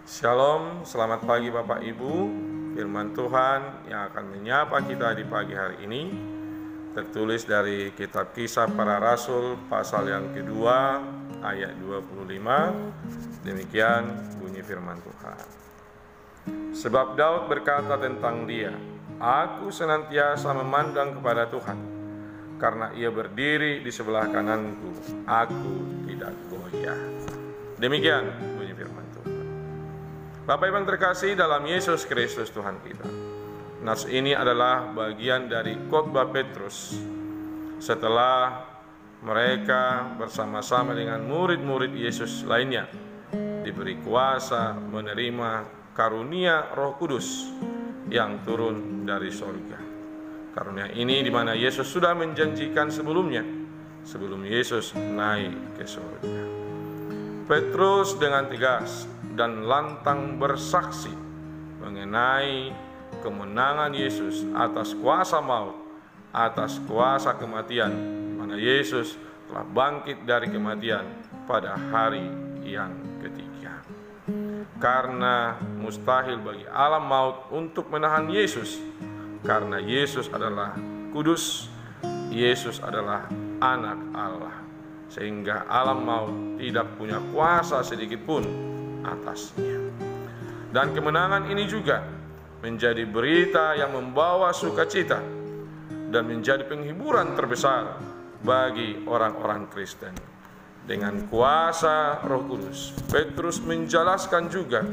Shalom, selamat pagi Bapak Ibu. Firman Tuhan yang akan menyapa kita di pagi hari ini tertulis dari kitab Kisah Para Rasul pasal yang kedua ayat 25. Demikian bunyi firman Tuhan. Sebab Daud berkata tentang dia, "Aku senantiasa memandang kepada Tuhan, karena ia berdiri di sebelah kananku, aku tidak goyah." Demikian bunyi firman Tuhan. Bapak Ibu yang terkasih dalam Yesus Kristus Tuhan kita, nas ini adalah bagian dari khotbah Petrus setelah mereka bersama-sama dengan murid-murid Yesus lainnya diberi kuasa menerima karunia Roh Kudus yang turun dari surga. Karunia ini di mana Yesus sudah menjanjikan sebelumnya, sebelum Yesus naik ke surga. Petrus dengan tegas dan lantang bersaksi mengenai kemenangan Yesus atas kuasa maut, atas kuasa kematian, di mana Yesus telah bangkit dari kematian pada hari yang ketiga. Karena mustahil bagi alam maut untuk menahan Yesus, karena Yesus adalah kudus, Yesus adalah anak Allah, sehingga alam maut tidak punya kuasa sedikit pun atasnya. Dan kemenangan ini juga menjadi berita yang membawa sukacita dan menjadi penghiburan terbesar bagi orang-orang Kristen. Dengan kuasa Roh Kudus, Petrus menjelaskan juga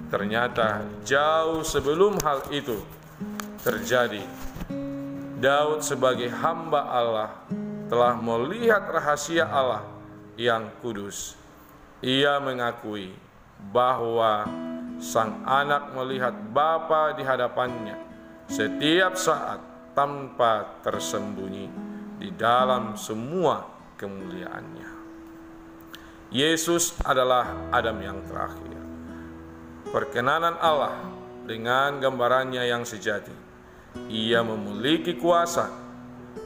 ternyata jauh sebelum hal itu terjadi, Daud sebagai hamba Allah telah melihat rahasia Allah yang kudus. Ia mengakui bahwa sang anak melihat Bapa di hadapannya setiap saat tanpa tersembunyi di dalam semua kemuliaannya. Yesus adalah Adam yang terakhir, perkenanan Allah dengan gambarannya yang sejati. Ia memiliki kuasa,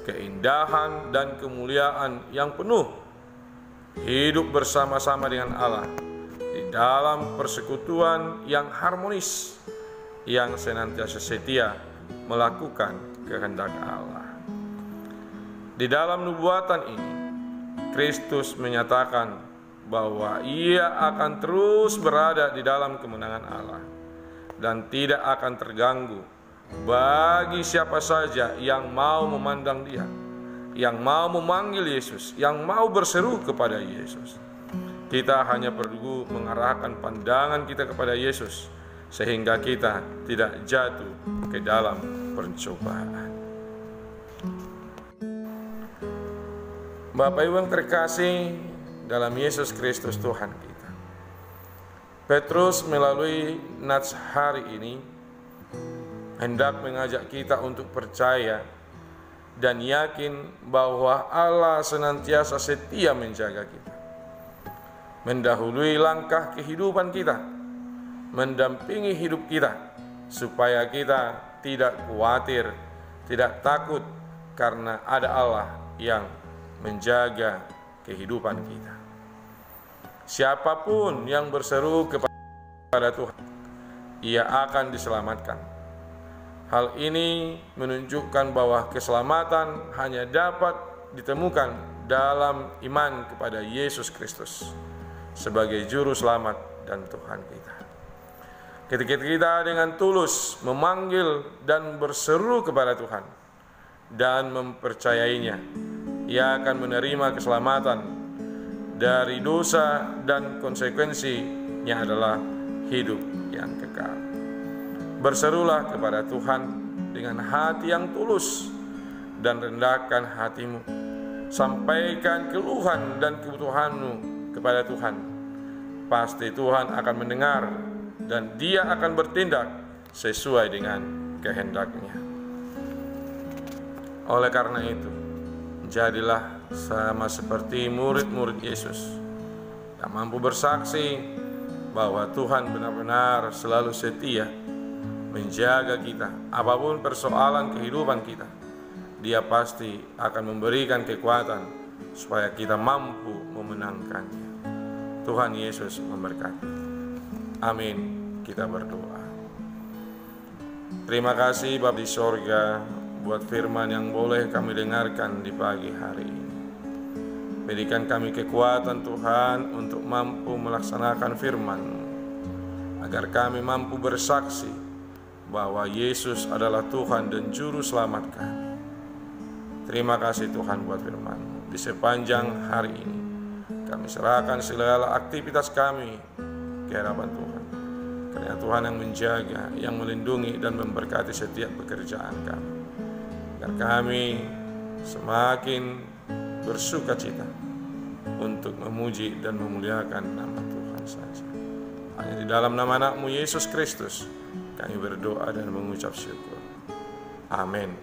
keindahan dan kemuliaan yang penuh, hidup bersama-sama dengan Allah di dalam persekutuan yang harmonis, yang senantiasa setia melakukan kehendak Allah. Di dalam nubuatan ini, Kristus menyatakan bahwa ia akan terus berada di dalam kemenangan Allah dan tidak akan terganggu bagi siapa saja yang mau memandang Dia, yang mau memanggil Yesus, yang mau berseru kepada Yesus. Kita hanya perlu mengarahkan pandangan kita kepada Yesus sehingga kita tidak jatuh ke dalam pencobaan. Bapak Ibu yang terkasih dalam Yesus Kristus Tuhan kita, Petrus melalui nats hari ini hendak mengajak kita untuk percaya dan yakin bahwa Allah senantiasa setia menjaga kita, mendahului langkah kehidupan kita, mendampingi hidup kita, supaya kita tidak khawatir, tidak takut, karena ada Allah yang menjaga kehidupan kita. Siapapun yang berseru kepada Tuhan, ia akan diselamatkan. Hal ini menunjukkan bahwa keselamatan hanya dapat ditemukan dalam iman kepada Yesus Kristus sebagai juru selamat dan Tuhan kita. Ketika kita dengan tulus memanggil dan berseru kepada Tuhan dan mempercayainya, Ia akan menerima keselamatan dari dosa dan konsekuensinya adalah hidup yang kekal. Berserulah kepada Tuhan dengan hati yang tulus dan rendahkan hatimu. Sampaikan keluhan dan kebutuhanmu kepada Tuhan. Pasti Tuhan akan mendengar dan Dia akan bertindak sesuai dengan kehendak-Nya. Oleh karena itu, jadilah sama seperti murid-murid Yesus yang mampu bersaksi bahwa Tuhan benar-benar selalu setia menjaga kita. Apapun persoalan kehidupan kita, Dia pasti akan memberikan kekuatan supaya kita mampu memenangkannya. Tuhan Yesus memberkati. Amin. Kita berdoa. Terima kasih Bapa di sorga buat firman yang boleh kami dengarkan di pagi hari ini. Berikan kami kekuatan Tuhan untuk mampu melaksanakan firman-Mu, agar kami mampu bersaksi bahwa Yesus adalah Tuhan dan Juru Selamat kami. Terima kasih Tuhan buat firman-Mu. Di sepanjang hari ini kami serahkan segala aktivitas kami ke hadapan Tuhan, karena Tuhan yang menjaga, yang melindungi dan memberkati setiap pekerjaan kami, agar kami semakin bersukacita untuk memuji dan memuliakan nama Tuhan saja. Hanya di dalam nama Anak-Mu Yesus Kristus kami berdoa dan mengucap syukur. Amin.